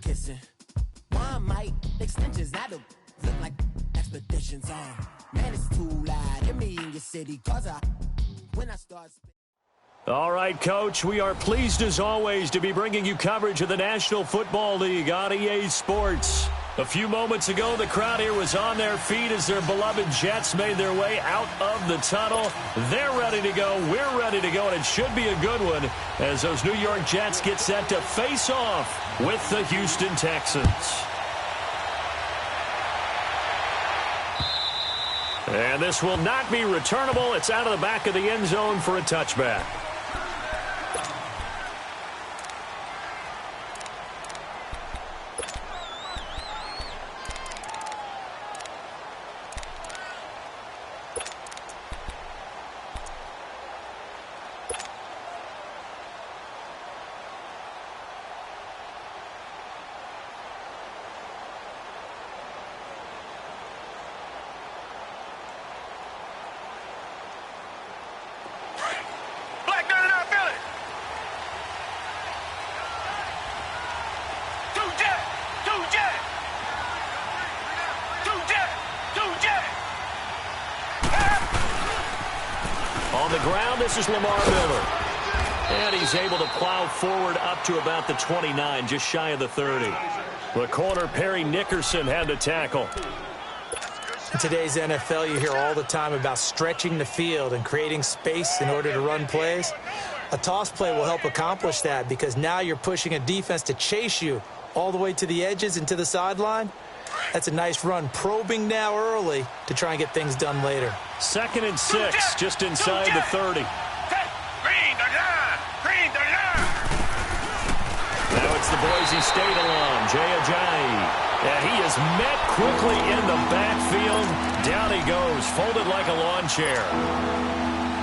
kissing. One mic extensions that'll look like expeditions on. Man, it's too loud. Hear me in your city, cause when I start. All right, Coach, we are pleased as always to be bringing you coverage of the National Football League on EA Sports. A few moments ago, the crowd here was on their feet as their beloved Jets made their way out of the tunnel. They're ready to go. We're ready to go, and it should be a good one as those New York Jets get set to face off with the Houston Texans. And this will not be returnable. It's out of the back of the end zone for a touchback. This is Lamar Miller. And he's able to plow forward up to about the 29, just shy of the 30. The corner, Perry Nickerson, had the tackle. In today's NFL, you hear all the time about stretching the field and creating space in order to run plays. A toss play will help accomplish that because now you're pushing a defense to chase you all the way to the edges and to the sideline. That's a nice run, probing now early to try and get things done later. 2nd and 6, just inside the 30. Now it's the Boise State alum, Jay Ajayi. And he is met quickly in the backfield. Down he goes, folded like a lawn chair.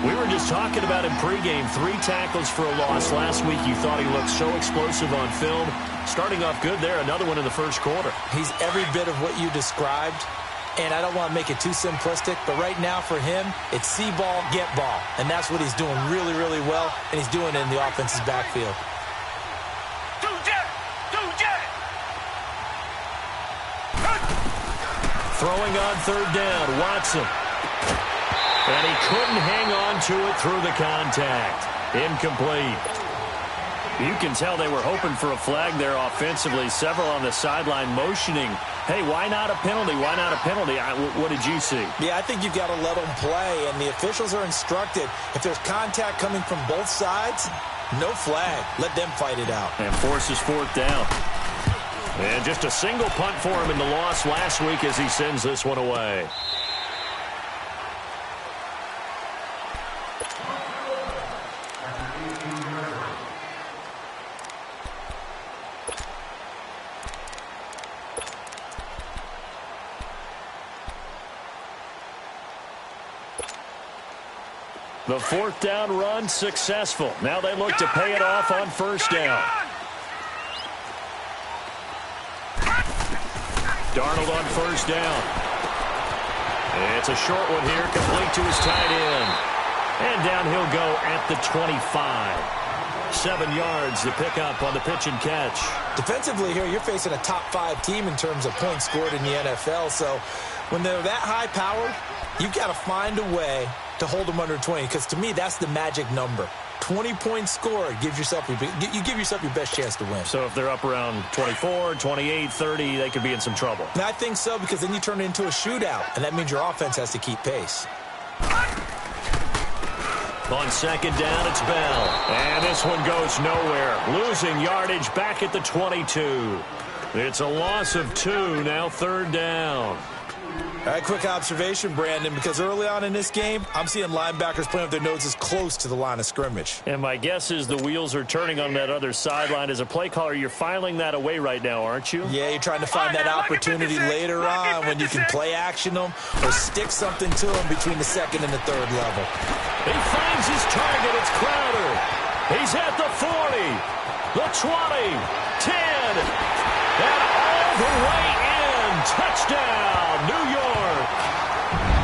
We were just talking about him pregame, 3 tackles for a loss. Last week you thought he looked so explosive on film. Starting off good there, another one in the first quarter. He's every bit of what you described, and I don't want to make it too simplistic, but right now for him, it's see ball, get ball, and that's what he's doing really, really well, and he's doing it in the offense's backfield. Throwing on 3rd down, Watson. And he couldn't hang on to it through the contact. Incomplete. You can tell they were hoping for a flag there offensively. Several on the sideline motioning, hey, why not a penalty? Why not a penalty? What did you see? Yeah, I think you've got to let them play, and the officials are instructed. If there's contact coming from both sides, no flag. Let them fight it out. And forces 4th down. And just a single punt for him in the loss last week as he sends this one away. The 4th down run successful. Now they look to pay it off on 1st down. Darnold on 1st down. It's a short one here, complete to his tight end. And down he'll go at the 25. 7 yards to pick up on the pitch and catch. Defensively here, you're facing a top 5 team in terms of points scored in the NFL. So when they're that high powered, you've got to find a way to hold them under 20, because to me, that's the magic number. 20 points scored, you give yourself your best chance to win. So if they're up around 24, 28, 30, they could be in some trouble. And I think so, because then you turn it into a shootout, and that means your offense has to keep pace. On 2nd down, it's Bell. And this one goes nowhere. Losing yardage back at the 22. It's a loss of 2, now 3rd down. All right, quick observation, Brandon, because early on in this game, I'm seeing linebackers playing with their noses close to the line of scrimmage. And my guess is the wheels are turning on that other sideline. As a play caller, you're filing that away right now, aren't you? Yeah, you're trying to find that opportunity later on when you can play action them or stick something to them between the 2nd and the 3rd level. He finds his target. It's Crowder. He's at the 40, the 20, 10, and all the way in. Touchdown, New York.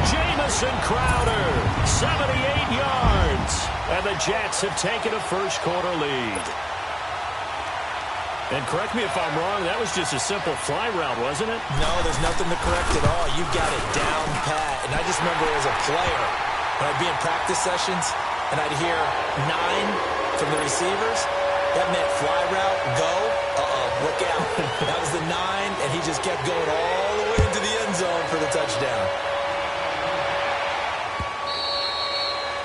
Jamison Crowder, 78 yards. And the Jets have taken a first quarter lead. And correct me if I'm wrong, that was just a simple fly route, wasn't it? No, there's nothing to correct at all. You've got it down pat. And I just remember as a player, when I'd be in practice sessions and I'd hear 9 from the receivers, that meant fly route, go, look out. That was the 9, and he just kept going all the way into the end zone for the touchdown.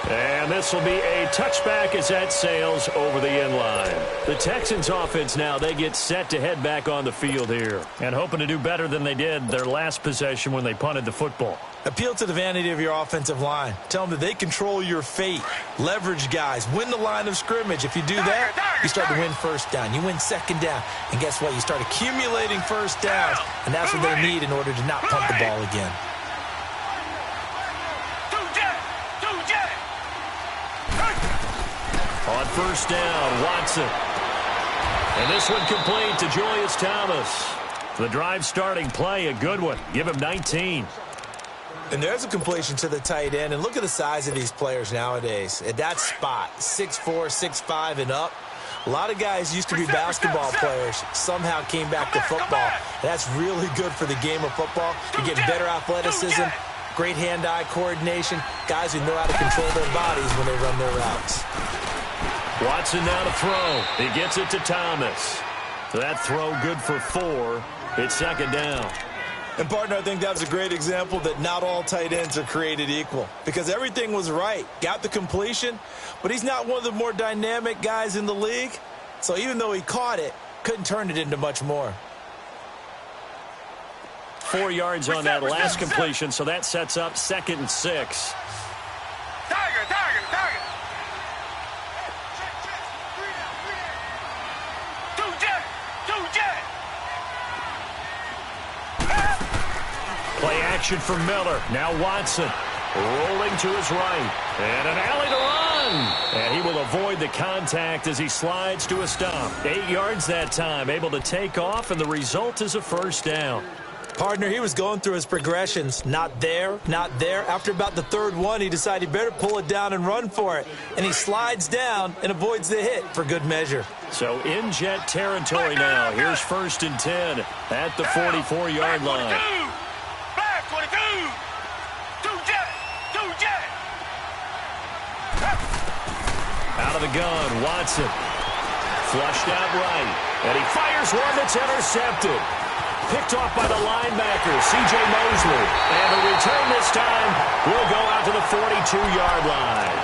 And this will be a touchback as that sails over the end line. The Texans offense now, they get set to head back on the field here. And hoping to do better than they did their last possession when they punted the football. Appeal to the vanity of your offensive line. Tell them that they control your fate. Leverage guys. Win the line of scrimmage. If you do that, you start to win first down. You win second down. And guess what? You start accumulating first downs. And that's what they need in order to not punt the ball again. On first down, Watson. And this one complete to Julius Thomas. The drive starting play, a good one. Give him 19. And there's a completion to the tight end. And look at the size of these players nowadays. At that spot, 6'4", 6'5", and up. A lot of guys used to be basketball players, somehow came back to football. That's really good for the game of football. You get better athleticism, great hand-eye coordination, guys who know how to control their bodies when they run their routes. Watson now to throw. He gets it to Thomas. That throw good for 4. It's second down. And, partner, I think that was a great example that not all tight ends are created equal because everything was right. Got the completion, but he's not one of the more dynamic guys in the league. So even though he caught it, couldn't turn it into much more. 4 yards on that last completion, so that sets up 2nd and 6. Tiger. Play action for Miller. Now Watson rolling to his right. And an alley to run. And he will avoid the contact as he slides to a stop. 8 yards that time. Able to take off, and the result is a first down. Partner, he was going through his progressions. Not there, not there. After about the 3rd one, he decided he better pull it down and run for it. And he slides down and avoids the hit for good measure. So in jet territory now. Here's 1st and 10 at the 44-yard line. Out of the gun, Watson. Flushed out right. And he fires one that's intercepted. Picked off by the linebacker, C.J. Mosley. And the return this time will go out to the 42-yard line.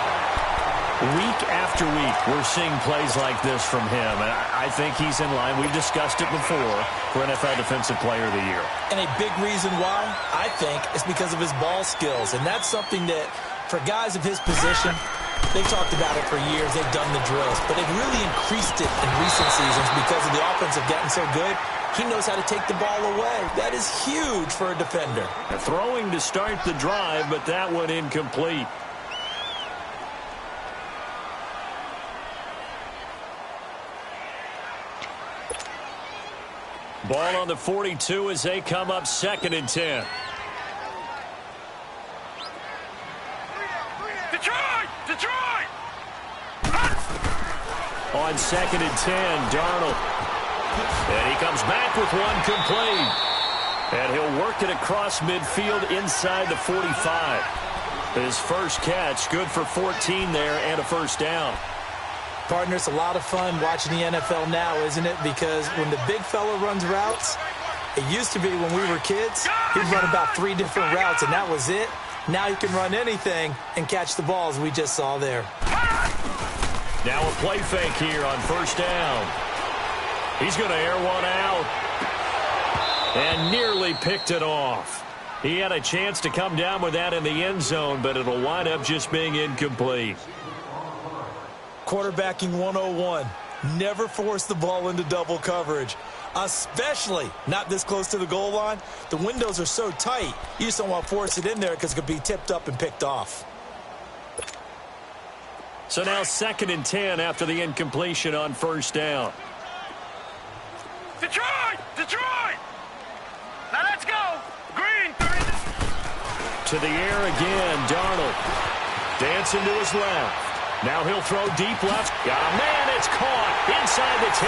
Week after week, we're seeing plays like this from him. And I think he's in line. We've discussed it before for NFL Defensive Player of the Year. And a big reason why, I think, is because of his ball skills. And that's something that, for guys of his position, they've talked about it for years. They've done the drills. But they've really increased it in recent seasons because of the offense have gotten so good. He knows how to take the ball away. That is huge for a defender. Throwing to start the drive, but that one incomplete. Ball on the 42 as they come up 2nd and 10. Detroit! On 2nd and 10, Darnold. And he comes back with one complete. And he'll work it across midfield inside the 45. His first catch, good for 14 there and a first down. Partner, it's a lot of fun watching the NFL now, isn't it? Because when the big fella runs routes, it used to be when we were kids, he'd run about 3 different routes, and that was it. Now he can run anything and catch the balls we just saw there. Now a play fake here on first down. He's going to air one out. And nearly picked it off. He had a chance to come down with that in the end zone, but it'll wind up just being incomplete. Quarterbacking 101. Never force the ball into double coverage, especially not this close to the goal line. The windows are so tight, you just don't want to force it in there because it could be tipped up and picked off. So now 2nd and 10 after the incompletion on first down. Detroit! Now let's go. Green. To the air again, Darnold. Dancing to his left. Now he'll throw deep left. Man, it's caught inside the 10.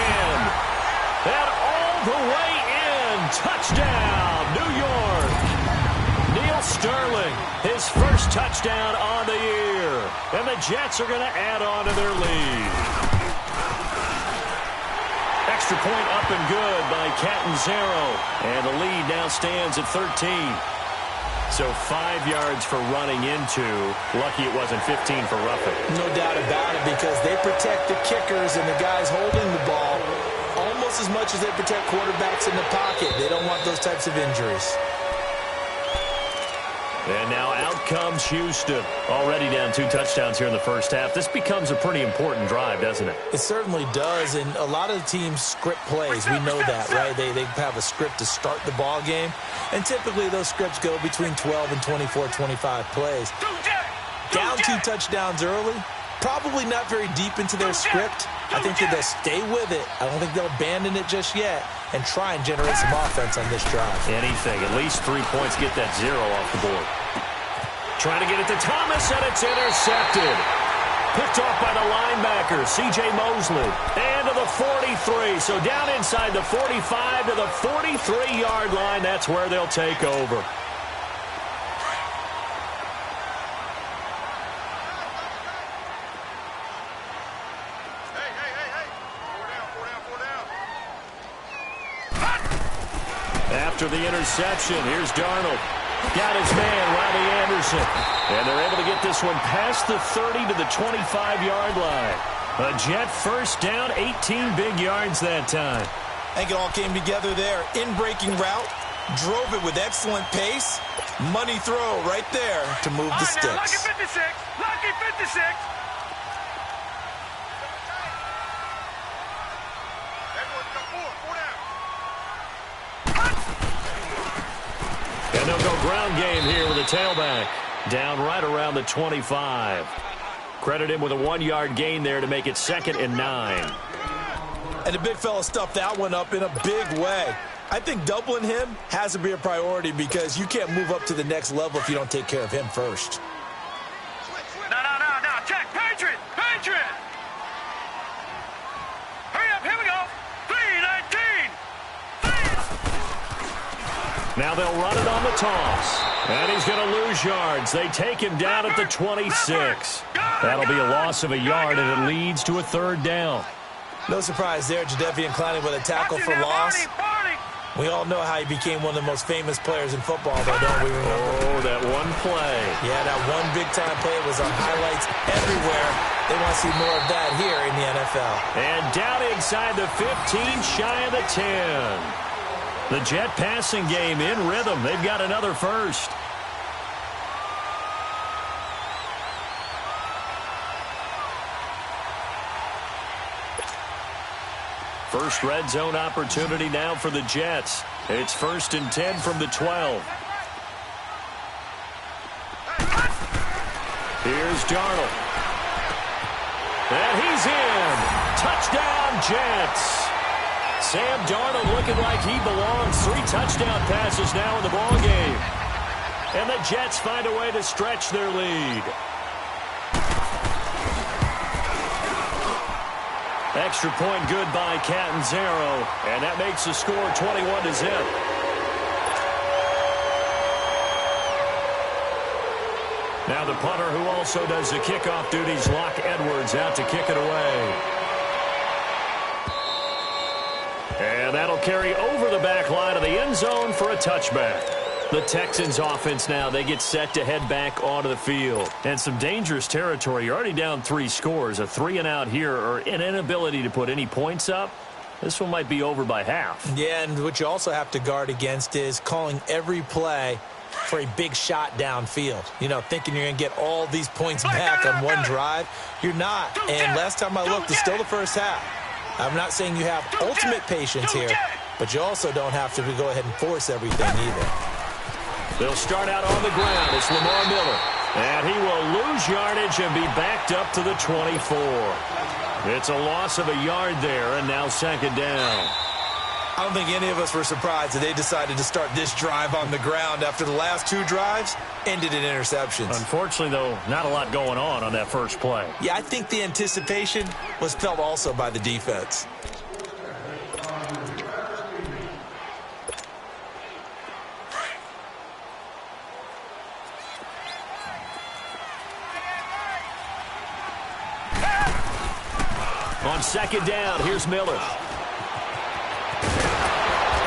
And all the way in. Touchdown, New York. Neil Sterling, his first touchdown on the year. And the Jets are going to add on to their lead. Extra point up and good by Catanzaro. And the lead now stands at 13. So 5 yards for running into. Lucky it wasn't 15 for roughing. No doubt about it, because they protect the kickers and the guys holding the ball almost as much as they protect quarterbacks in the pocket. They don't want those types of injuries. And now out comes Houston. Already down 2 touchdowns here in the first half. This becomes a pretty important drive, doesn't it? It certainly does, and a lot of the teams script plays. We know that, right? They have a script to start the ball game, and typically those scripts go between 12 and 24, 25 plays. Down 2 touchdowns early, probably not very deep into their script. I think that they'll stay with it. I don't think they'll abandon it just yet and try and generate some offense on this drive. Anything. At least 3 points. Get that 0 off the board. Trying to get it to Thomas, and it's intercepted. Picked off by the linebacker, C.J. Mosley. And to the 43. So down inside the 45 to the 43-yard line. That's where they'll take over. After the interception, here's Darnold. Got his man, Robbie Anderson. And they're able to get this one past the 30 to the 25-yard line. A Jet first down, 18 big yards that time. I think it all came together there. In-breaking route, drove it with excellent pace. Money throw right there to move the sticks. Lucky 56. Lucky 56. And they'll go ground game here with a tailback. Down right around the 25. Credit him with a 1-yard gain there to make it 2nd and 9. And the big fella stuffed that one up in a big way. I think doubling him has to be a priority because you can't move up to the next level if you don't take care of him first. No. Check. Patriot. Hurry up. Here we go. 3:19. Now they'll run it on the toss. And he's going to lose yards. They take him down at the 26. That'll be a loss of a yard, and it leads to a 3rd down. No surprise there, Jadeveon Clowney with a tackle for loss. We all know how he became one of the most famous players in football, though, don't we remember? Oh, that one play. Yeah, that one big-time play was on highlights everywhere. They want to see more of that here in the NFL. And down inside the 15, shy of the 10. The Jet passing game in rhythm. They've got another first. First red zone opportunity now for the Jets. It's 1st and 10 from the 12. Here's Darnold. And he's in. Touchdown, Jets. Sam Darnold looking like he belongs. 3 touchdown passes now in the ballgame. And the Jets find a way to stretch their lead. Extra point good by Catanzaro. And that makes the score 21-0. Now the punter who also does the kickoff duties, Locke Edwards, out to kick it away. And that'll carry over the back line of the end zone for a touchback. The Texans offense now, they get set to head back onto the field. And some dangerous territory. You're already down 3 scores. A 3-and-out here or an inability to put any points up. This one might be over by half. Yeah, and what you also have to guard against is calling every play for a big shot downfield. You know, thinking you're going to get all these points back on one drive. You're not. And last time I looked, it's still the first half. I'm not saying you have ultimate patience here, but you also don't have to go ahead and force everything either. They'll start out on the ground. It's Lamar Miller. And he will lose yardage and be backed up to the 24. It's a loss of a yard there, and now 2nd down. I don't think any of us were surprised that they decided to start this drive on the ground after the last 2 drives ended in interceptions. Unfortunately, though, not a lot going on that first play. Yeah, I think the anticipation was felt also by the defense. On second down, here's Miller.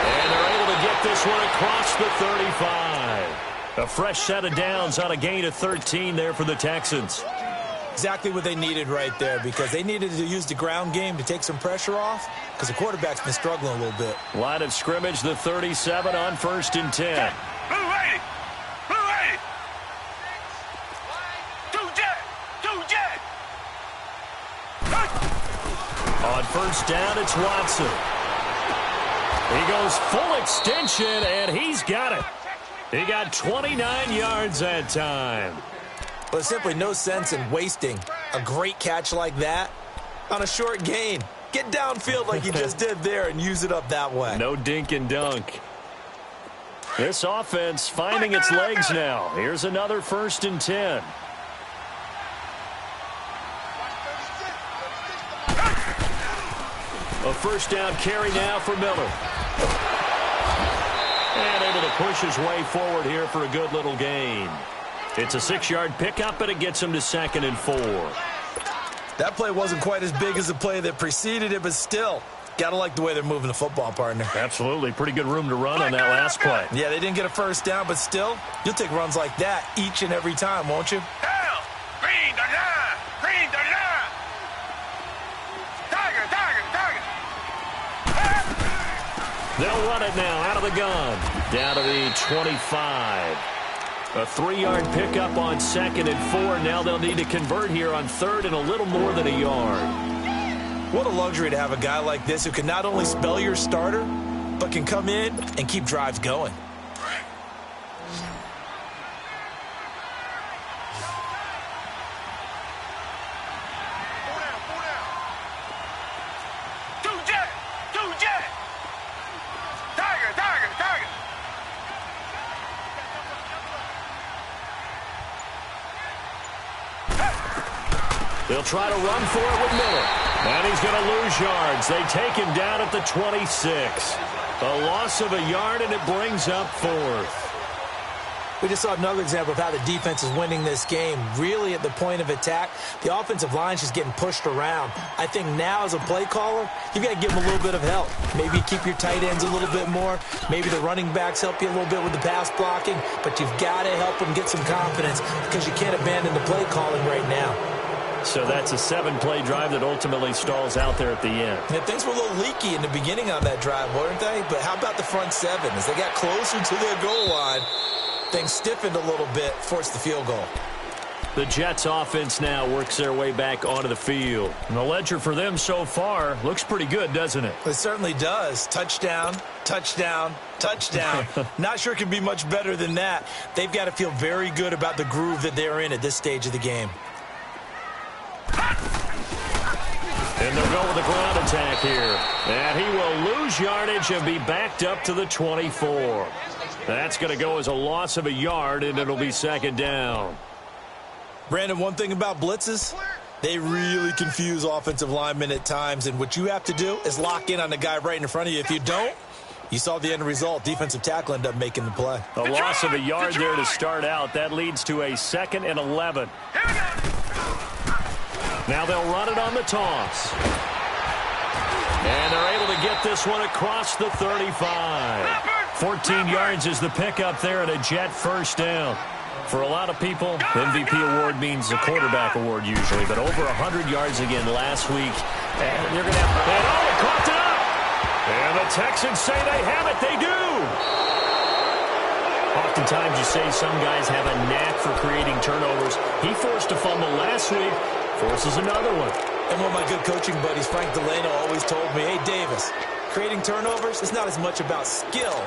And they're able to get this one across the 35. A fresh set of downs on a gain of 13 there for the Texans. Exactly what they needed right there, because they needed to use the ground game to take some pressure off, because the quarterback's been struggling a little bit. Line of scrimmage, the 37 on 1st and 10. Blue 80. Blue 80. Two jet. On 1st down, it's Watson. He goes full extension, and he's got it. He got 29 yards that time. Well, there's simply no sense in wasting a great catch like that on a short gain. Get downfield like you just did there and use it up that way. No dink and dunk. This offense finding its legs now. Here's another 1st and 10. A 1st down carry now for Miller. And able to push his way forward here for a good little gain. It's a 6-yard pickup, and it gets him to 2nd and 4. That play wasn't quite as big as the play that preceded it, but still, got to like the way they're moving the football, partner. Absolutely. Pretty good room to run on that last play. Yeah, they didn't get a 1st down, but still, you'll take runs like that each and every time, won't you? Down. Green the line. Green the line. Tiger. They'll run it now out of the gun. Down to the 25. A 3-yard pickup on 2nd and 4. Now they'll need to convert here on 3rd and a little more than a yard. What a luxury to have a guy like this who can not only spell your starter, but can come in and keep drives going. They'll try to run for it with Miller. And he's going to lose yards. They take him down at the 26. A loss of a yard, and it brings up 4th. We just saw another example of how the defense is winning this game. Really at the point of attack, the offensive line is just getting pushed around. I think now as a play caller, you've got to give them a little bit of help. Maybe keep your tight ends a little bit more. Maybe the running backs help you a little bit with the pass blocking. But you've got to help them get some confidence, because you can't abandon the play calling right now. So that's a 7-play drive that ultimately stalls out there at the end. Yeah, things were a little leaky in the beginning on that drive, weren't they? But how about the front 7? As they got closer to their goal line, things stiffened a little bit, forced the field goal. The Jets offense now works their way back onto the field. And the ledger for them so far looks pretty good, doesn't it? It certainly does. Touchdown, touchdown, touchdown. Not sure it can be much better than that. They've got to feel very good about the groove that they're in at this stage of the game. And they'll go with a ground attack here. And he will lose yardage and be backed up to the 24. That's going to go as a loss of a yard, and it'll be 2nd down. Brandon, one thing about blitzes, they really confuse offensive linemen at times, and what you have to do is lock in on the guy right in front of you. If you don't, you saw the end result. Defensive tackle ended up making the play. A loss of a yard there to start out. That leads to a 2nd and 11. Now they'll run it on the toss. And they're able to get this one across the 35. 14 yards is the pickup there and a Jet 1st down. For a lot of people, MVP award means a quarterback award usually, but over 100 yards again last week. And they're going to have... And they caught it up! And the Texans say they have it. They do! Oftentimes you say some guys have a knack for creating turnovers. He forced a fumble last week, forces another one. And one of my good coaching buddies, Frank Delano, always told me, hey, Davis, creating turnovers is not as much about skill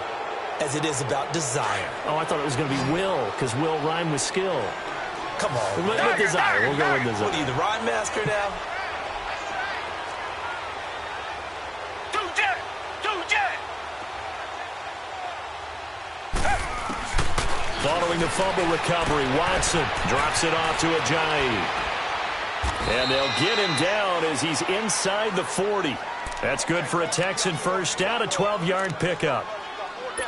as it is about desire. Oh, I thought it was going to be will, because will rhyme with skill. Come on. With desire. We'll go with desire. What are you, the rhyme master now? Following the fumble recovery, Watson drops it off to Ajayi. And they'll get him down as he's inside the 40. That's good for a Texan 1st down, a 12-yard pickup.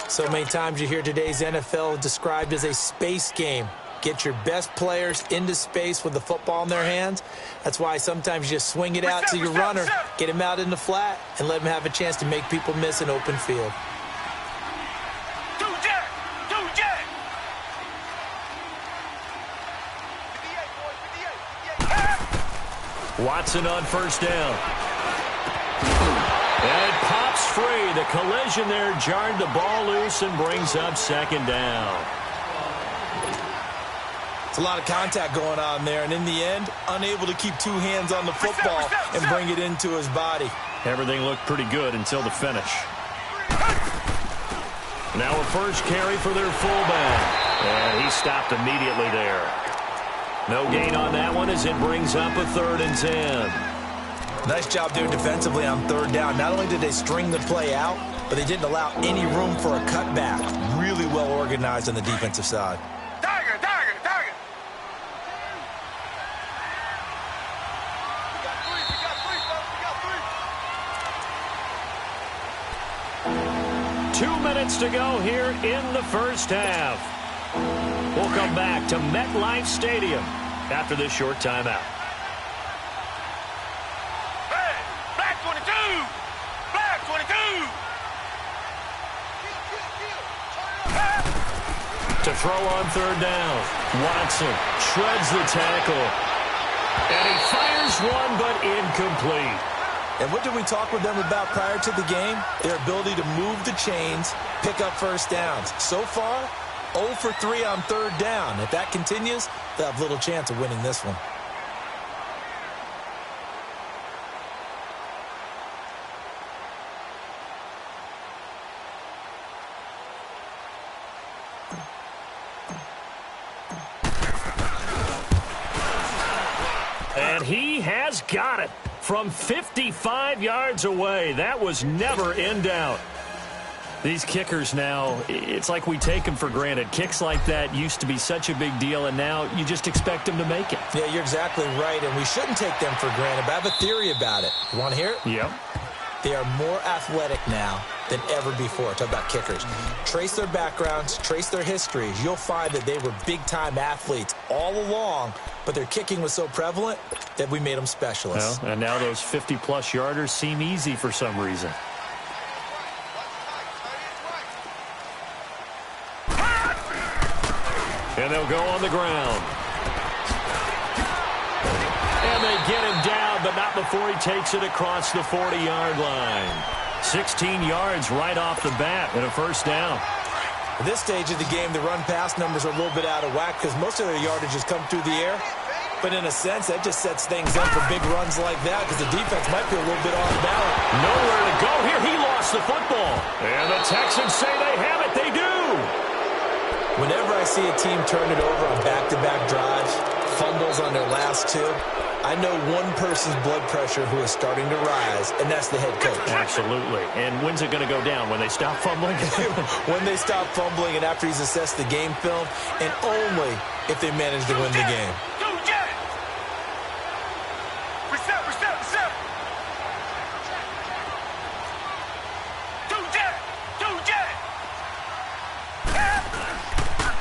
So many times you hear today's NFL described as a space game. Get your best players into space with the football in their hands. That's why sometimes you just swing it out to your runner, get him out in the flat, and let him have a chance to make people miss an open field. Watson on first down. And it pops free. The collision there jarred the ball loose and brings up second down. It's a lot of contact going on there, and in the end, unable to keep two hands on the football and bring it into his body. Everything looked pretty good until the finish. Now a first carry for their fullback. And he stopped immediately there. No gain on that one as it brings up a 3rd and 10. Nice job there defensively on 3rd down. Not only did they string the play out, but they didn't allow any room for a cutback. Really well organized on the defensive side. Tiger, tiger, tiger. We got 3, 2 minutes to go here in the first half. We'll come back to MetLife Stadium after this short timeout. Hey, black 22! Black 22! To throw on 3rd down. Watson shreds the tackle. And he fires one, but incomplete. And what did we talk with them about prior to the game? Their ability to move the chains, pick up first downs. So far, 0 for 3 on 3rd down. If that continues, they'll have little chance of winning this one. And he has got it from 55 yards away. That was never in doubt. These kickers now, it's like we take them for granted. Kicks like that used to be such a big deal, and now you just expect them to make it. Yeah, you're exactly right, and we shouldn't take them for granted, but I have a theory about it. You want to hear it? Yep. They are more athletic now than ever before. Talk about kickers. Trace their backgrounds, trace their histories. You'll find that they were big-time athletes all along, but their kicking was so prevalent that we made them specialists. Well, and now those 50-plus yarders seem easy for some reason. And they'll go on the ground. And they get him down, but not before he takes it across the 40-yard line. 16 yards right off the bat and a first down. At this stage of the game, the run-pass numbers are a little bit out of whack because most of their yardage has come through the air. But in a sense, that just sets things up for big runs like that because the defense might be a little bit off balance. Nowhere to go here. He lost the football. And the Texans say they have it. They do. Whenever I see a team turn it over on back-to-back drives, fumbles on their last two, I know one person's blood pressure who is starting to rise, and that's the head coach. Absolutely. And when's it going to go down? When they stop fumbling? When they stop fumbling and after he's assessed the game film, and only if they manage to win the game.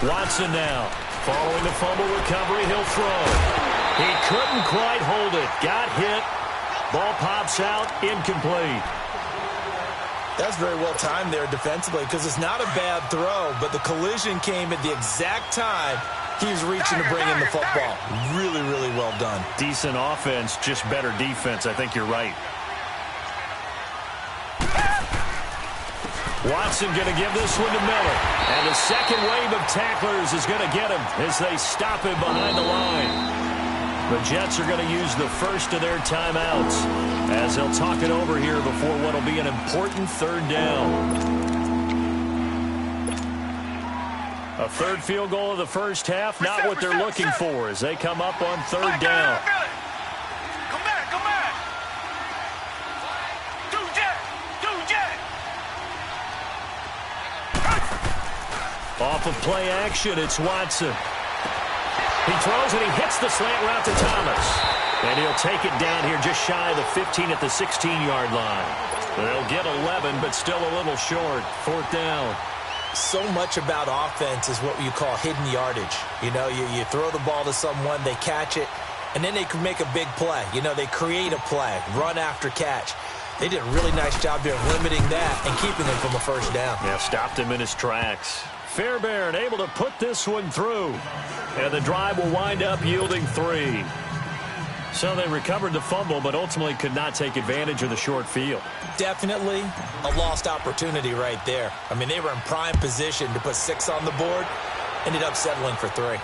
Watson now. Following the fumble recovery, he'll throw. He couldn't quite hold it. Got hit. Ball pops out. Incomplete. That's very well timed there defensively because it's not a bad throw, but the collision came at the exact time he was reaching to bring in the football. Really, really well done. Decent offense, just better defense. I think you're right. Watson going to give this one to Miller. And the second wave of tacklers is going to get him as they stop him behind the line. The Jets are going to use the first of their timeouts as they'll talk it over here before what will be an important 3rd down. A third field goal of the first half, not what they're looking for as they come up on 3rd down. Off of play action, it's Watson. He throws and he hits the slant route to Thomas. And he'll take it down here just shy of the 15 at the 16-yard line. They'll get 11, but still a little short. 4th down. so much about offense is what you call hidden yardage. You know, you throw the ball to someone, they catch it, and then they can make a big play. You know, they create a play, run after catch. They did a really nice job there of limiting that and keeping him from a first down. Yeah, stopped him in his tracks. Fairbairn able to put this one through. And the drive will wind up yielding 3. So they recovered the fumble, but ultimately could not take advantage of the short field. Definitely a lost opportunity right there. I mean, they were in prime position to put 6 on the board. Ended up settling for 3.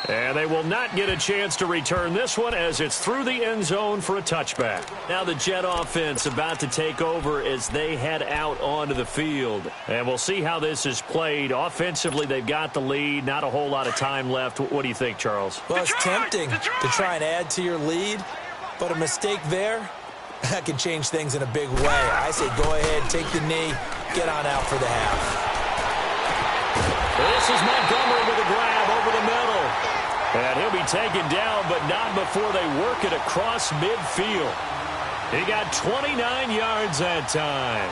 And they will not get a chance to return this one as it's through the end zone for a touchback. Now the Jet offense about to take over as they head out onto the field. And we'll see how this is played. Offensively, they've got the lead. Not a whole lot of time left. What do you think, Charles? Well, it's tempting to try and add to your lead, but a mistake there, that can change things in a big way. I say go ahead, take the knee, get on out for the half. This is Montgomery with a grab over the middle. And he'll be taken down, but not before they work it across midfield. He got 29 yards that time.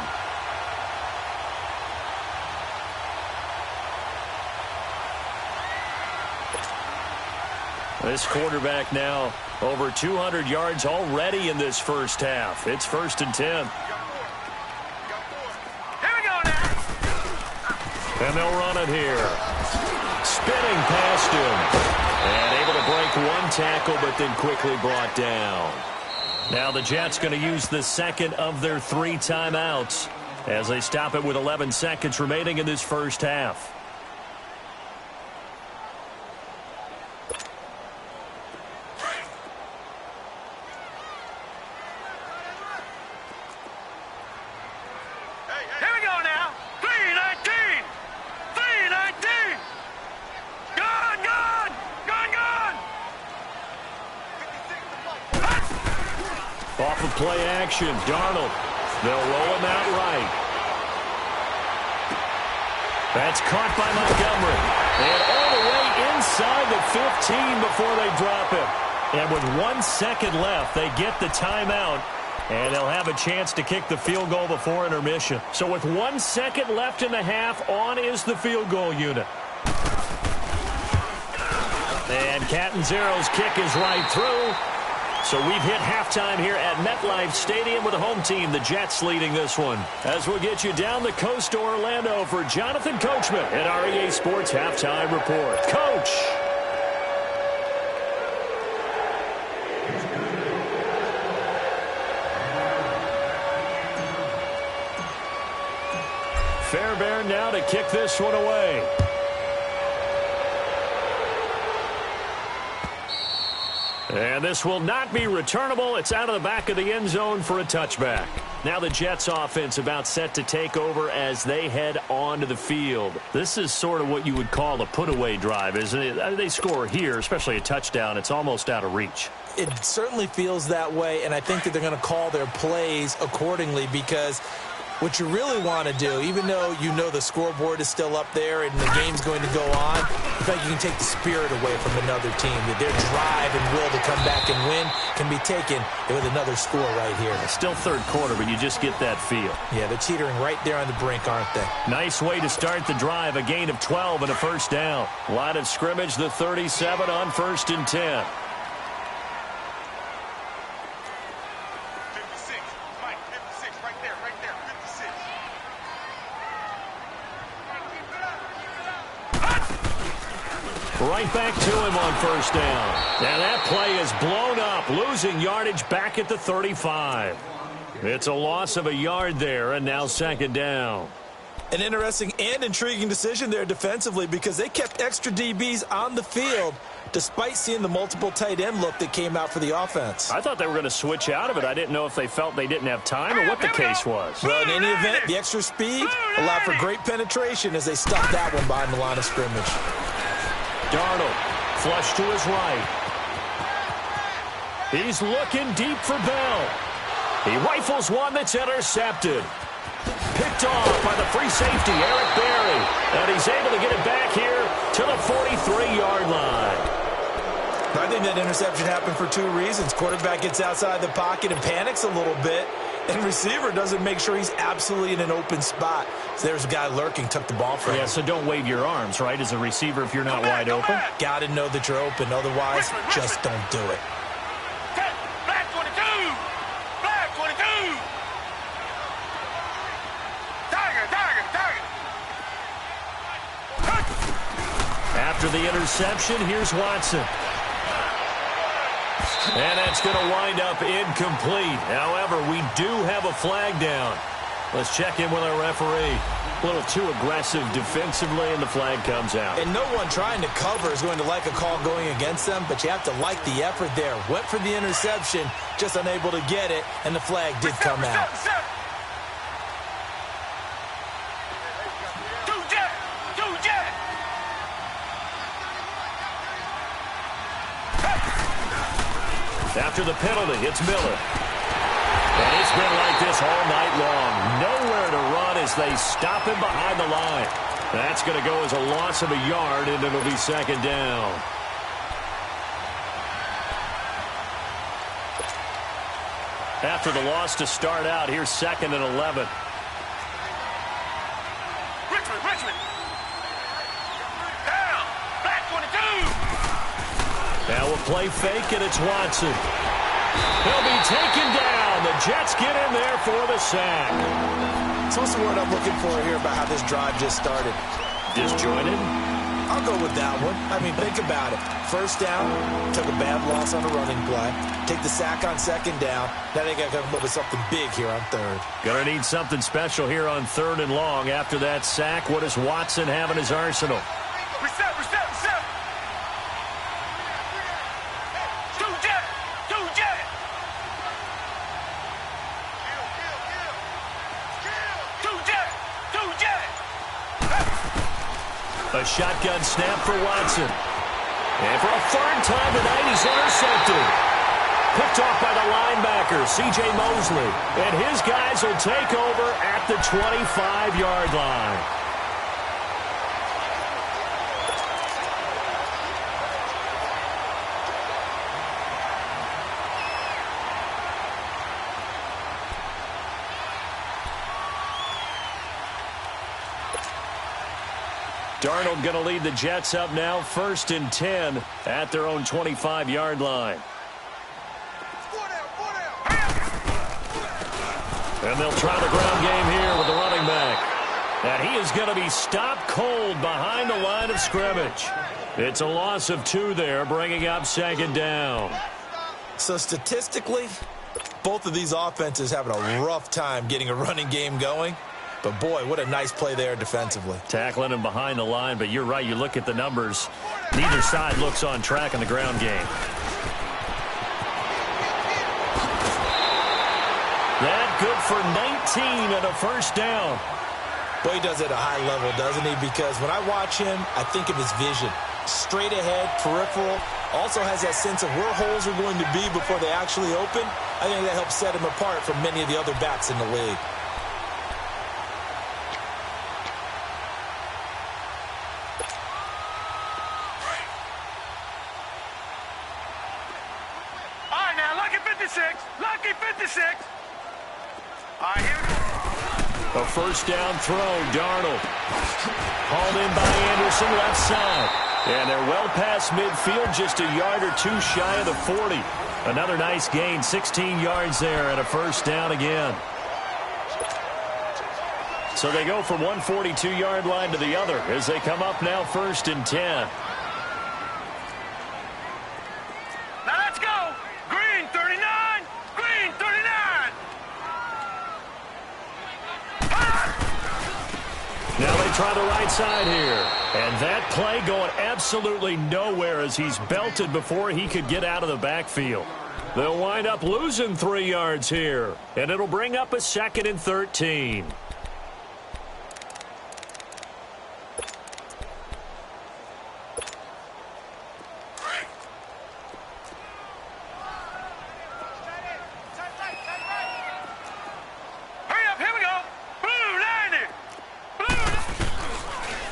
This quarterback now over 200 yards already in this first half. It's 1st and 10. Here we go now. And they'll run it here. Spinning past him. And able to break one tackle, but then quickly brought down. Now the Jets going to use the second of their 3 timeouts as they stop it with 11 seconds remaining in this first half. Here we go now. 3-19. 3-19. Gone, gone. Gone, gone. Off of play action, Darnold. They'll roll him out right. That's caught by Montgomery. And all the way inside the 15 before they drop him. And with 1 second left, they get the timeout. And they'll have a chance to kick the field goal before intermission. So with 1 second left in the half, on is the field goal unit. And Catanzaro's kick is right through. So we've hit halftime here at MetLife Stadium with the home team, the Jets, leading this one. As we'll get you down the coast to Orlando for Jonathan Coachman at REA Sports Halftime Report. Coach! Fairbairn now to kick this one away. And this will not be returnable. It's out of the back of the end zone for a touchback. Now the Jets offense about set to take over as they head onto the field. This is sort of what you would call a put-away drive, isn't it? They score here, especially a touchdown. It's almost out of reach. It certainly feels that way, and I think that they're going to call their plays accordingly because what you really want to do, even though you know the scoreboard is still up there and the game's going to go on, in fact, you can take the spirit away from another team. That their drive and will to come back and win can be taken with another score right here. It's still third quarter, but you just get that feel. Yeah, they're teetering right there on the brink, aren't they? Nice way to start the drive. A gain of 12 and a first down. Line of scrimmage, the 37 on 1st and 10. Right back to him on first down. And that play is blown up, losing yardage back at the 35. It's a loss of a yard there, and now 2nd down. An interesting and intriguing decision there defensively because they kept extra DBs on the field despite seeing the multiple tight end look that came out for the offense. I thought they were going to switch out of it. I didn't know if they felt they didn't have time or what the case was. Well, in any event, the extra speed allowed for great penetration as they stuffed that one behind the line of scrimmage. Darnold, flush to his right. He's looking deep for Bell. He rifles one that's intercepted. Picked off by the free safety, Eric Berry. And he's able to get it back here to the 43-yard line. I think that interception happened for 2 reasons. Quarterback gets outside the pocket and panics a little bit. And receiver doesn't make sure he's absolutely in an open spot. So there's a guy lurking, took the ball from him. Yeah, so don't wave your arms, right, as a receiver if you're not wide open. Got to know that you're open. Otherwise, just don't do it. Black 22! Black 22! Tiger! After the interception, here's Watson. And that's going to wind up incomplete. However, we do have a flag down. Let's check in with our referee. A little too aggressive defensively, and the flag comes out. And no one trying to cover is going to like a call going against them, but you have to like the effort there. Went for the interception, just unable to get it, and the flag did come out. After the penalty, it's Miller. And it's been like this all night long. Nowhere to run as they stop him behind the line. That's going to go as a loss of a yard, and it'll be second down. After the loss to start out, here's 2nd and 11. Richmond! Down! Black 22! Now we'll play fake, and it's Watson. He'll be taken down. The Jets get in there for the sack. So what's the word I'm looking for here about how this drive just started? Disjointed? I'll go with that one. I mean, think about it. First down, took a bad loss on a running play. Take the sack on 2nd down. Now they got to come up with something big here on 3rd. Gonna need something special here on 3rd and long. After that sack, what does Watson have in his arsenal? Reset! Two jet! A shotgun snap for Watson. And for a 3rd time tonight, he's intercepted. Picked off by the linebacker, C.J. Mosley. And his guys will take over at the 25-yard line. Darnold going to lead the Jets up now, 1st and 10 at their own 25-yard line. And they'll try the ground game here with the running back. And he is going to be stopped cold behind the line of scrimmage. It's a loss of 2 there, bringing up 2nd down. So statistically, both of these offenses having a rough time getting a running game going. But, boy, what a nice play there defensively. Tackling him behind the line, but you're right. You look at the numbers. Neither side looks on track in the ground game. That good for 19 and a 1st down. Boy, he does it at a high level, doesn't he? Because when I watch him, I think of his vision. Straight ahead, peripheral. Also has that sense of where holes are going to be before they actually open. I think that helps set him apart from many of the other backs in the league. Lucky 56. All right, here we go. A 1st down throw, Darnold. Hauled in by Anderson, left side. And they're well past midfield, just a yard or 2 shy of the 40. Another nice gain, 16 yards there and a 1st down again. So they go from one 42-yard line to the other as they come up now 1st and 10. Try the right side here. And that play going absolutely nowhere as he's belted before he could get out of the backfield. They'll wind up losing 3 yards here. And it'll bring up a 2nd and 13.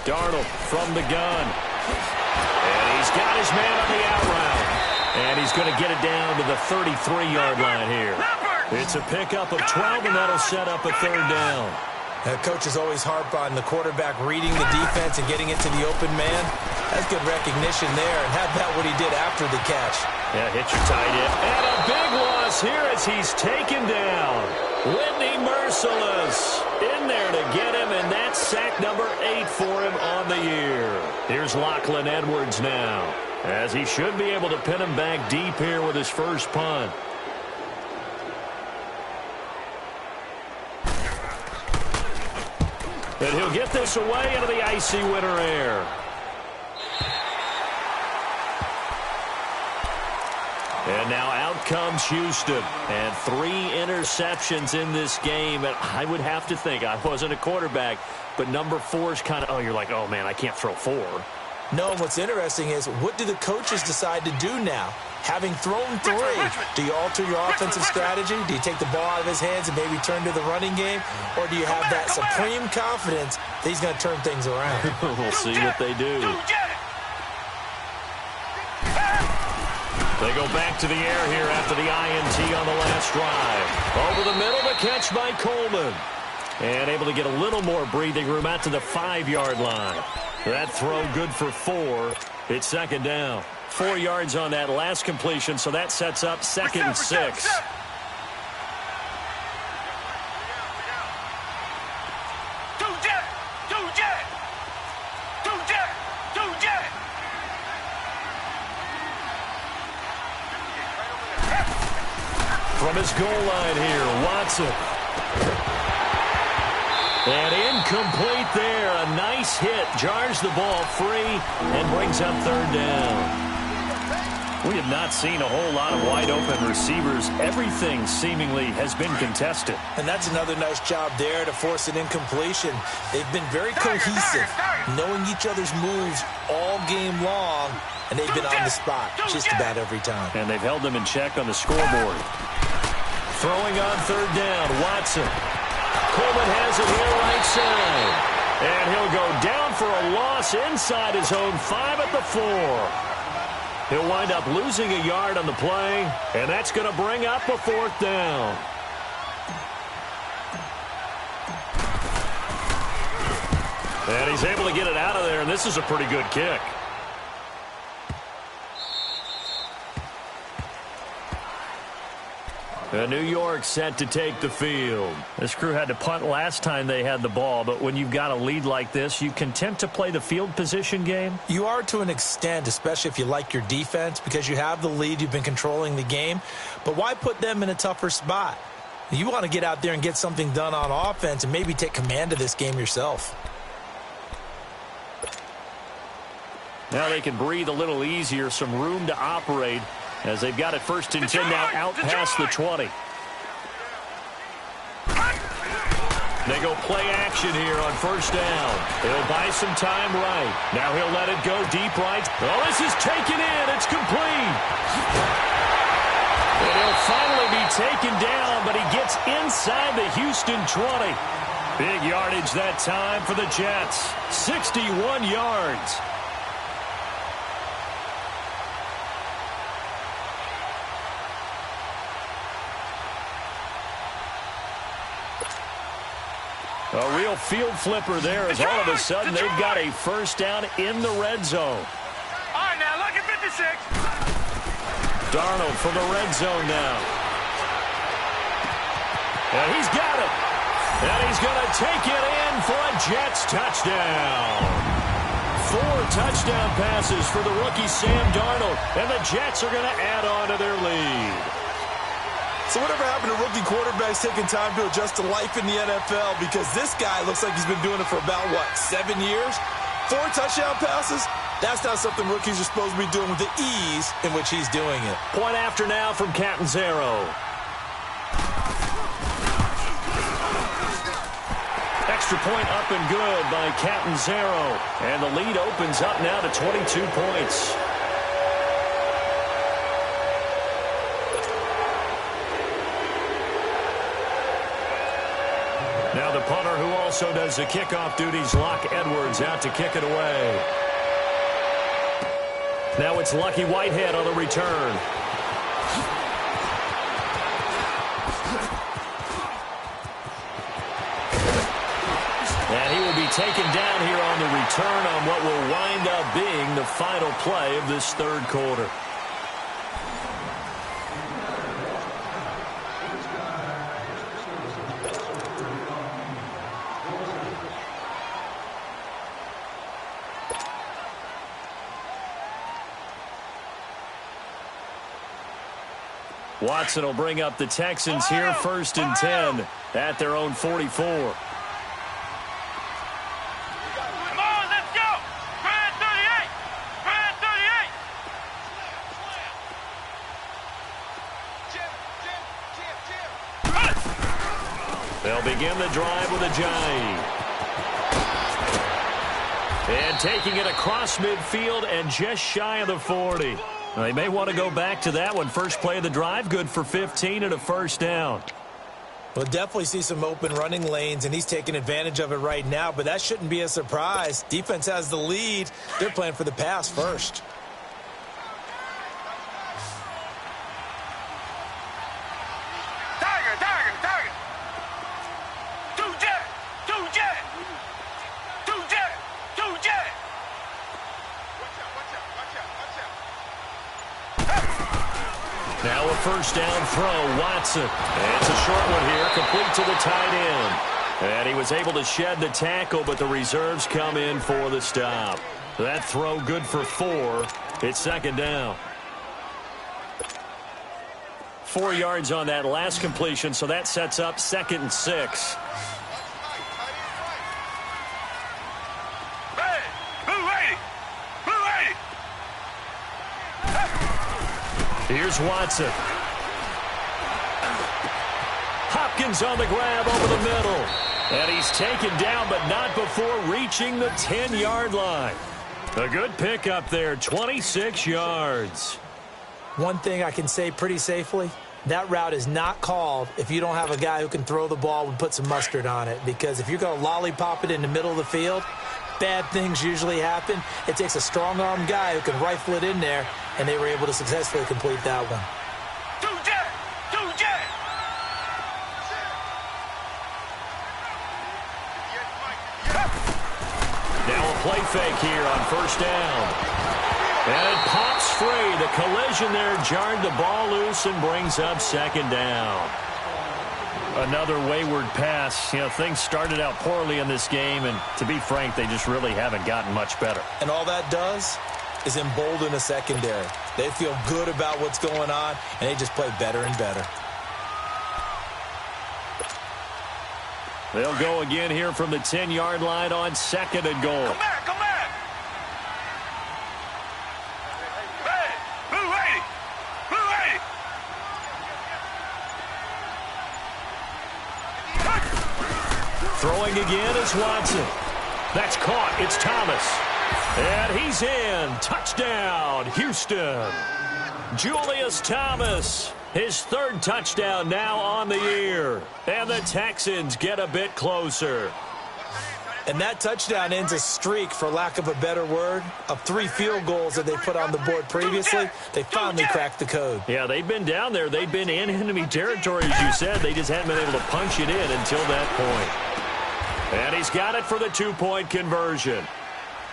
Darnold from the gun. And he's got his man on the out route. And he's going to get it down to the 33-yard line here. It's a pickup of 12, and that'll set up a third down. Coaches always harp on the quarterback reading the defense and getting it to the open man. That's good recognition there, and how about what he did after the catch? Yeah, hit your tight end. And a big loss here as he's taken down. Whitney Merciless in there to get him, and that's sack number 8 for him on the year. Here's Lachlan Edwards now, as he should be able to pin him back deep here with his first punt. And he'll get this away into the icy winter air. And now out comes Houston. And 3 interceptions in this game. And I would have to think, I wasn't a quarterback, but number 4 is kind of, you're like, oh, man, I can't throw 4. No, what's interesting is, what do the coaches decide to do now? Having thrown 3, do you alter your offensive strategy? Do you take the ball out of his hands and maybe turn to the running game? Or do you have that supreme confidence that he's going to turn things around? We'll see what they do. They go back to the air here after the INT on the last drive. Over the middle, the catch by Coleman. And able to get a little more breathing room out to the 5-yard line. That throw good for 4. It's second down. 4 yards on that last completion, so that sets up second and 6. From his goal line here, Watson. And incomplete there. A nice hit. Jars the ball free and brings up third down. We have not seen a whole lot of wide-open receivers. Everything seemingly has been contested. And that's another nice job there to force an incompletion. They've been very cohesive, knowing each other's moves all game long, and they've been on the spot just about every time. And they've held them in check on the scoreboard. Throwing on third down, Watson. Coleman has it here right side. And he'll go down for a loss inside his own 5 at the 4. He'll wind up losing a yard on the play, and that's going to bring up a 4th down. And he's able to get it out of there, and this is a pretty good kick. New York set to take the field. This crew had to punt last time they had the ball, but when you've got a lead like this, you content to play the field position game? You are to an extent, especially if you like your defense, because you have the lead, you've been controlling the game. But why put them in a tougher spot? You want to get out there and get something done on offense and maybe take command of this game yourself. Now they can breathe a little easier, some room to operate, as they've got it 1st and 10 now out past the 20. They go play action here on 1st down. He'll buy some time right. Now he'll let it go deep right. Oh, this is taken in. It's complete. And he'll finally be taken down, but he gets inside the Houston 20. Big yardage that time for the Jets. 61 yards. A real field flipper there as all of a sudden they've got a 1st down in the red zone. All right, now look at 56. Darnold from the red zone now. And he's got it. And he's going to take it in for a Jets touchdown. 4 touchdown passes for the rookie Sam Darnold. And the Jets are going to add on to their lead. So whatever happened to rookie quarterbacks taking time to adjust to life in the NFL? Because this guy looks like he's been doing it for about, 7 years? 4 touchdown passes? That's not something rookies are supposed to be doing with the ease in which he's doing it. Point after now from Catanzaro. Extra point up and good by Catanzaro. And the lead opens up now to 22 points. Now the punter who also does the kickoff duties, Locke Edwards, out to kick it away. Now it's Lucky Whitehead on the return. taken down here on the return on what will wind up being the final play of this third quarter. Watson will bring up the Texans here, 1st and 10 at their own 44. Come on, let's go! Grand 38! Grand 38! They'll begin the drive with a jive. And taking it across midfield and just shy of the 40. Well, they may want to go back to that one. First play of the drive, good for 15 and a first down. We'll definitely see some open running lanes, and he's taking advantage of it right now, but that shouldn't be a surprise. Defense has the lead. They're playing for the pass first. Tiger! Two jet! Now a first down throw, Watson. And it's a short one here, complete to the tight end. And he was able to shed the tackle, but the reserves come in for the stop. That throw good for 4. It's second down. 4 yards on that last completion, so that sets up 2nd and 6. Here's Watson. Hopkins on the grab over the middle. And he's taken down, but not before reaching the 10-yard line. A good pickup there, 26 yards. One thing I can say pretty safely, that route is not called if you don't have a guy who can throw the ball and put some mustard on it. Because if you're going to lollipop it in the middle of the field, bad things usually happen. It takes a strong-arm guy who can rifle it in there, and they were able to successfully complete that one. Now a play fake here on first down. And it pops free. The collision there jarred the ball loose and brings up second down. Another wayward pass. You know, things started out poorly in this game, and to be frank, they just really haven't gotten much better. And all that does is embolden a secondary. They feel good about what's going on, and they just play better and better. They'll go again here from the 10-yard line on 2nd and goal. Come back! Hey! Blue 80! Throwing again is Watson. That's caught. It's Thomas. And he's in. Touchdown, Houston. Julius Thomas, his 3rd touchdown now on the year. And the Texans get a bit closer. And that touchdown ends a streak, for lack of a better word, of 3 field goals that they put on the board previously. They finally cracked the code. Yeah, they've been down there. They've been in enemy territory, as you said. They just haven't been able to punch it in until that point. And he's got it for the 2-point conversion.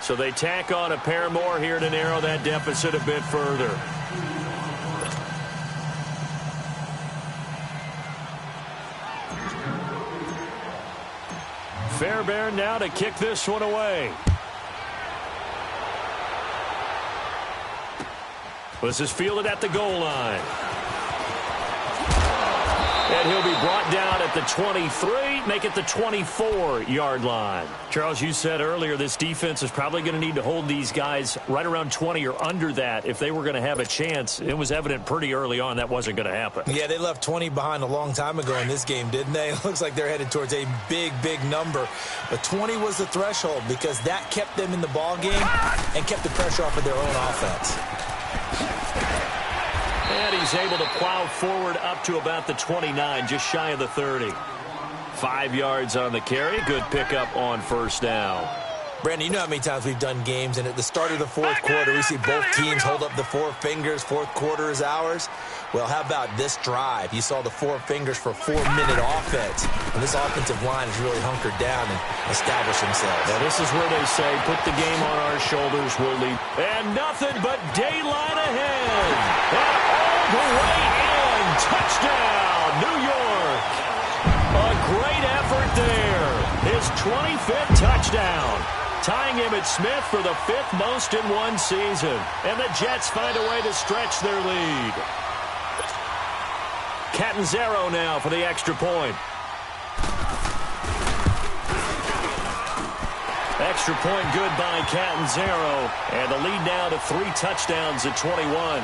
So they tack on a pair more here to narrow that deficit a bit further. Fairbairn now to kick this one away. This is fielded at the goal line. And he'll be brought down at the 23, make it the 24-yard line. Charles, you said earlier this defense is probably going to need to hold these guys right around 20 or under that if they were going to have a chance. It was evident pretty early on that wasn't going to happen. Yeah, they left 20 behind a long time ago in this game, didn't they? It looks like they're headed towards a big, big number. But 20 was the threshold because that kept them in the ball game and kept the pressure off of their own offense. And he's able to plow forward up to about the 29, just shy of the 30. 5 yards on the carry. Good pickup on first down. Brandon, you know how many times we've done games, and at the start of the fourth quarter, we see both teams hold up the four fingers. Fourth quarter is ours. Well, how about this drive? You saw the four fingers for a 4-minute offense. And this offensive line has really hunkered down and established themselves. Now, this is where they say, put the game on our shoulders, we'll lead. And nothing but daylight ahead. And all the way in. Touchdown, New York. A great effort there. His 25th touchdown. Tying him at Smith for the 5th most in one season. And the Jets find a way to stretch their lead. Catanzaro now for the extra point. Extra point good by Catanzaro. And the lead now to 3 touchdowns at 21.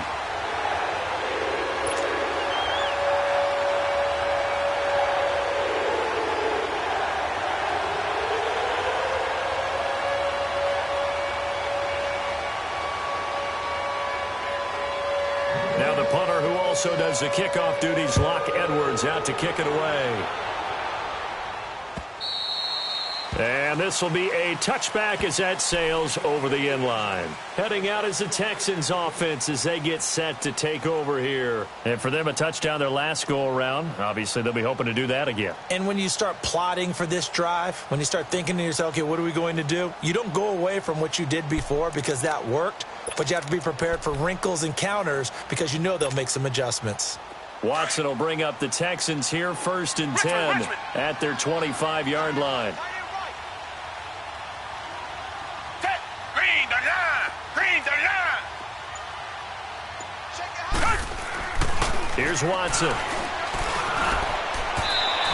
Now the punter who also does the kickoff duties, Locke Edwards, out to kick it away. And this will be a touchback as that sails over the end line. Heading out is the Texans offense as they get set to take over here. And for them, a touchdown their last go-around. Obviously, they'll be hoping to do that again. And when you start plotting for this drive, when you start thinking to yourself, okay, what are we going to do? You don't go away from what you did before because that worked, but you have to be prepared for wrinkles and counters because you know they'll make some adjustments. Watson will bring up the Texans here, 1st and 10 at their 25-yard line. Here's Watson.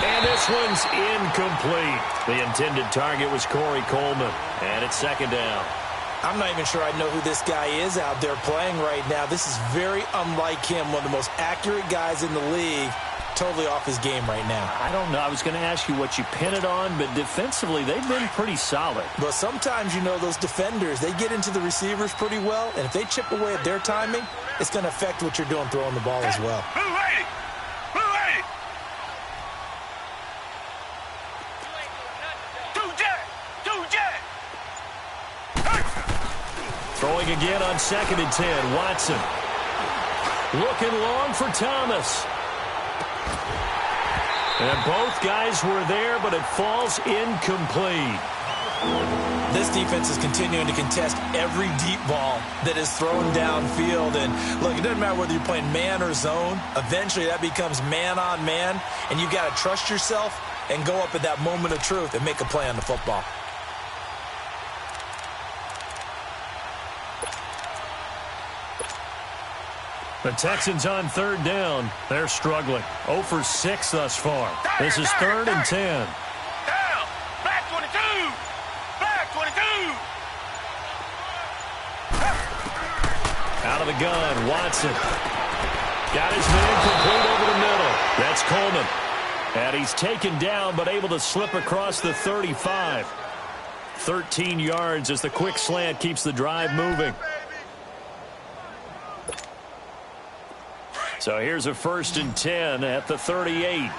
And this one's incomplete. The intended target was Corey Coleman. And it's 2nd down. I'm not even sure I know who this guy is out there playing right now. This is very unlike him, one of the most accurate guys in the league. Totally off his game right now. I don't know. I was going to ask you what you pin it on, but defensively, they've been pretty solid. But sometimes, you know, those defenders, they get into the receivers pretty well, and if they chip away at their timing, it's going to affect what you're doing throwing the ball as well. Throwing again on 2nd and 10. Watson looking long for Thomas. And both guys were there, but it falls incomplete. This defense is continuing to contest every deep ball that is thrown downfield. And, look, it doesn't matter whether you're playing man or zone. Eventually, that becomes man-on-man, and you've got to trust yourself and go up at that moment of truth and make a play on the football. The Texans on 3rd down. They're struggling. 0 for 6 thus far. This is 3rd and 10. Down. Back 22. Back 22. Out of the gun, Watson. Got his man complete over the middle. That's Coleman. And he's taken down, but able to slip across the 35. 13 yards as the quick slant keeps the drive moving. So here's a 1st and 10 at the 38.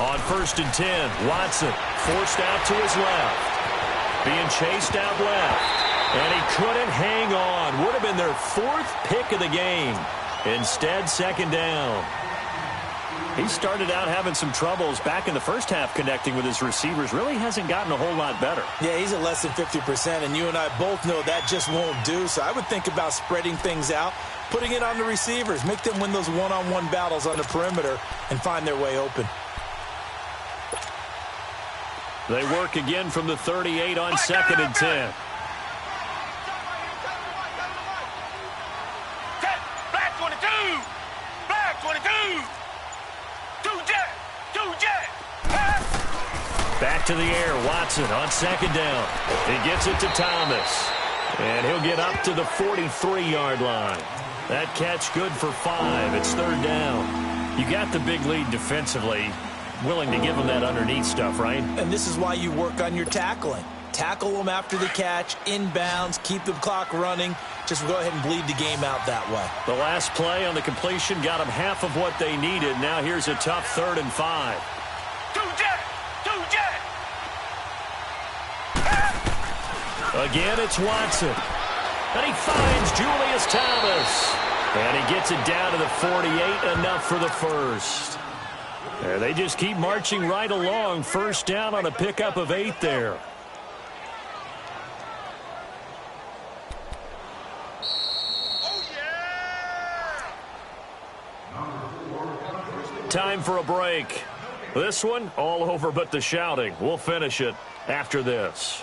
On 1st and 10, Watson forced out to his left. Being chased out left. And he couldn't hang on. Would have been their 4th pick of the game. Instead, 2nd down. He started out having some troubles back in the first half connecting with his receivers. Really hasn't gotten a whole lot better. Yeah, he's at less than 50%, and you and I both know that just won't do. So I would think about spreading things out, putting it on the receivers, make them win those one-on-one battles on the perimeter, and find their way open. They work again from the 38 on 2nd and 10. Back to the air, Watson on 2nd down. He gets it to Thomas. And he'll get up to the 43-yard line. That catch good for 5. It's 3rd down. You got the big lead defensively. Willing to give him that underneath stuff, right? And this is why you work on your tackling. tackle them after the catch, inbounds, keep the clock running. Just go ahead and bleed the game out that way. The last play on the completion got them half of what they needed. Now here's a tough 3rd and 5. Again, it's Watson. And he finds Julius Thomas. And he gets it down to the 48, enough for the first. And they just keep marching right along. First down on a pickup of 8 there. Time for a break. This one, all over but the shouting. We'll finish it after this.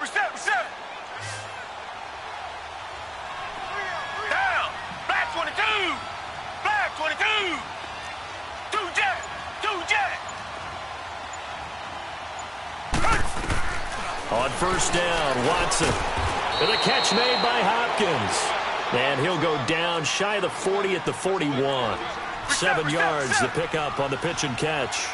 Reset. Down. Black 22. Black 22. Two jet. On first down, Watson. And the catch made by Hopkins. And he'll go down shy of the 40 at the 41. 7 yards the pickup on the pitch and catch.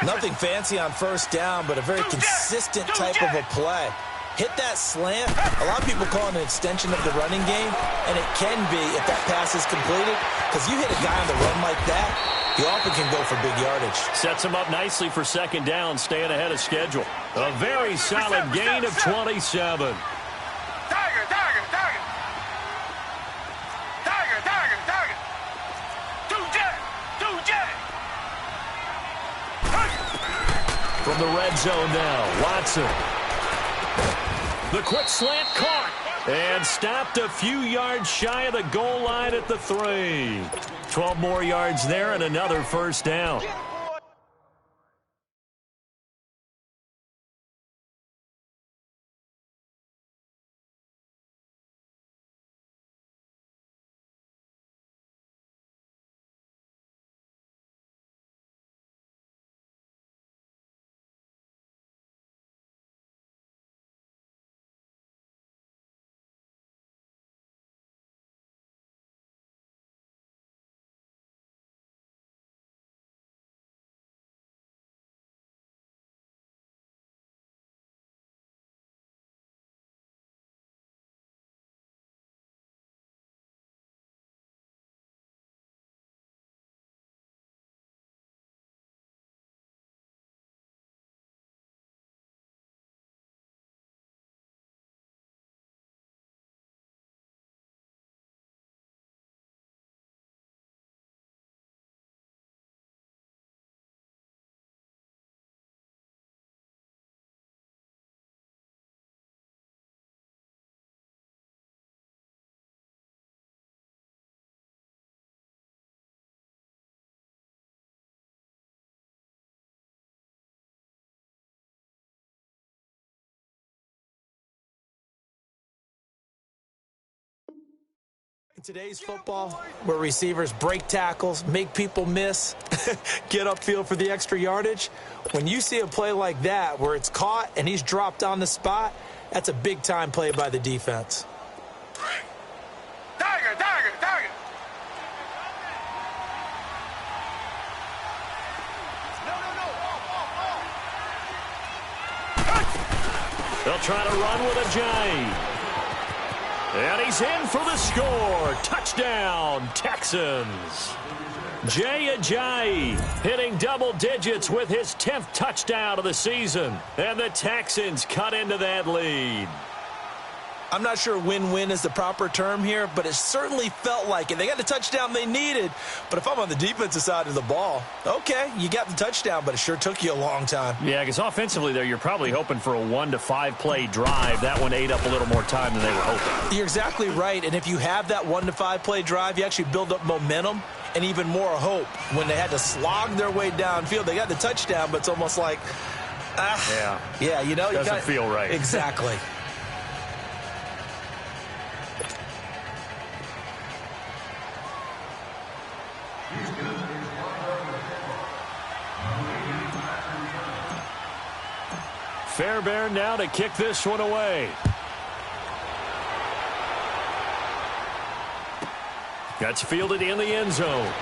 Nothing fancy on first down, but a very consistent type of a play. Hit that slant. A lot of people call it an extension of the running game, and it can be if that pass is completed, because you hit a guy on the run like that, he often can go for big yardage. Sets him up nicely for second down, staying ahead of schedule. A very solid gain of 27. Tiger. Two jet. From the red zone now, Watson. The quick slant caught and stopped a few yards shy of the goal line at the 3. 12 more yards there and another first down. In today's football, where receivers break tackles, make people miss, get upfield for the extra yardage, when you see a play like that where it's caught and he's dropped on the spot, that's a big-time play by the defense. Tiger. They'll try to run with Ajayi. And he's in for the score. Touchdown, Texans. Jay Ajayi hitting double digits with his 10th touchdown of the season. And the Texans cut into that lead. I'm not sure win-win is the proper term here, but it certainly felt like it. They got the touchdown they needed, but if I'm on the defensive side of the ball, okay, you got the touchdown, but it sure took you a long time. Yeah, because offensively there, you're probably hoping for a 1 to 5 play drive. That one ate up a little more time than they were hoping. You're exactly right, and if you have that 1 to 5 play drive, you actually build up momentum and even more hope. When they had to slog their way downfield, they got the touchdown, but it's almost like, yeah, you know, doesn't feel right. Exactly. Fairbairn now to kick this one away. That's fielded in the end zone.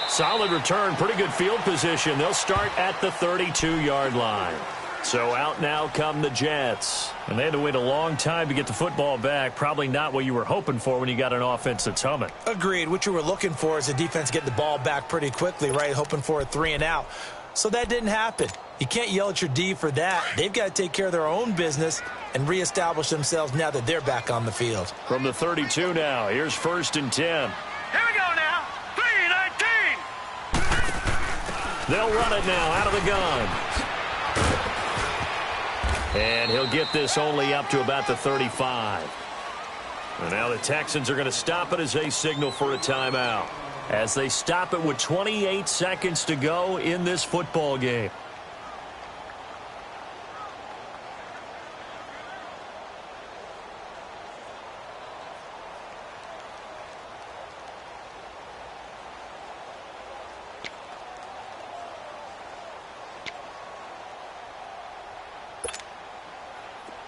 Solid return, pretty good field position. They'll start at the 32-yard line. So out now come the Jets. And they had to wait a long time to get the football back. Probably not what you were hoping for when you got an offense that's humming. Agreed. What you were looking for is the defense get the ball back pretty quickly, right? Hoping for a 3-and-out. So that didn't happen. You can't yell at your D for that. They've got to take care of their own business and reestablish themselves now that they're back on the field. From the 32 now, here's 1st and 10. Here we go now. 3-19. They'll run it now out of the gun. And he'll get this only up to about the 35. And now the Texans are going to stop it as they signal for a timeout. As they stop it with 28 seconds to go in this football game.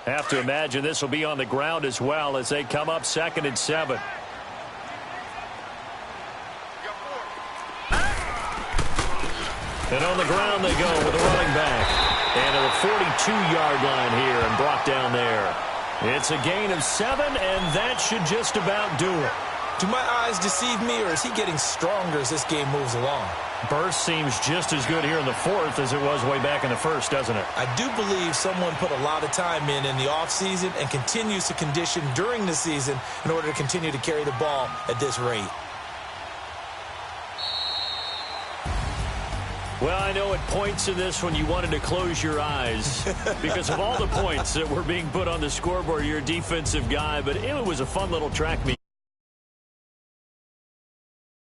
Have to imagine this will be on the ground as well as they come up 2nd and 7. And on the ground they go with a running back. And to the 42-yard line here and brought down there. It's a gain of 7, and that should just about do it. Do my eyes deceive me, or is he getting stronger as this game moves along? Burst seems just as good here in the 4th as it was way back in the 1st, doesn't it? I do believe someone put a lot of time in the offseason and continues to condition during the season in order to continue to carry the ball at this rate. Well, I know at points in this when you wanted to close your eyes because of all the points that were being put on the scoreboard. You're a defensive guy, but it was a fun little track meet.